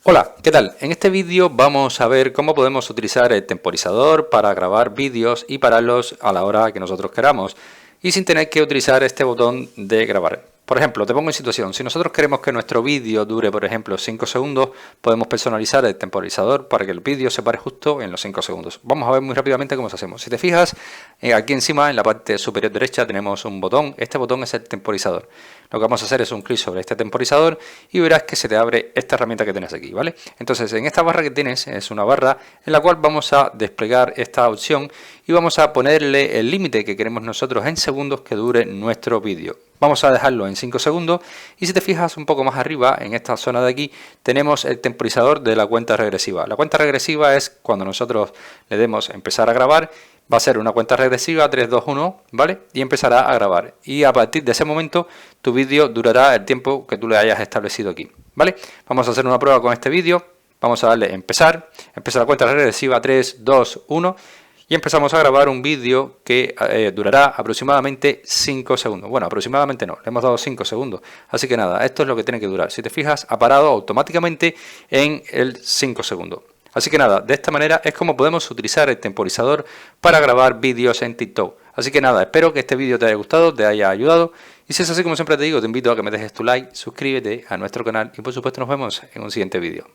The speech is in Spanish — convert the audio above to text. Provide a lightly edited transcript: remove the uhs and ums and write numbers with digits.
Hola, ¿qué tal? En este vídeo vamos a ver cómo podemos utilizar el temporizador para grabar vídeos y pararlos a la hora que nosotros queramos y sin tener que utilizar este botón de grabar. Por ejemplo, te pongo en situación, si nosotros queremos que nuestro vídeo dure, por ejemplo, 5 segundos, podemos personalizar el temporizador para que el vídeo se pare justo en los 5 segundos. Vamos a ver muy rápidamente cómo se hacemos. Si te fijas, aquí encima, en la parte superior derecha, tenemos un botón. Este botón es el temporizador. Lo que vamos a hacer es un clic sobre este temporizador y verás que se te abre esta herramienta que tienes aquí, ¿vale? Entonces, en esta barra que tienes, es una barra en la cual vamos a desplegar esta opción y vamos a ponerle el límite que queremos nosotros en segundos que dure nuestro vídeo. Vamos a dejarlo en 5 segundos y si te fijas un poco más arriba, en esta zona de aquí, tenemos el temporizador de la cuenta regresiva. La cuenta regresiva es cuando nosotros le demos a empezar a grabar, va a ser una cuenta regresiva 3, 2, 1, ¿vale? Y empezará a grabar. Y a partir de ese momento, tu vídeo durará el tiempo que tú le hayas establecido aquí, ¿vale? Vamos a hacer una prueba con este vídeo. Vamos a darle empezar la cuenta regresiva 3, 2, 1. Y empezamos a grabar un vídeo que durará aproximadamente 5 segundos. Bueno, aproximadamente no, le hemos dado 5 segundos. Así que nada, esto es lo que tiene que durar. Si te fijas, ha parado automáticamente en el 5 segundos. Así que nada, de esta manera es como podemos utilizar el temporizador para grabar vídeos en TikTok. Así que nada, espero que este vídeo te haya gustado, te haya ayudado. Y si es así, como siempre te digo, te invito a que me dejes tu like, suscríbete a nuestro canal y por supuesto nos vemos en un siguiente vídeo.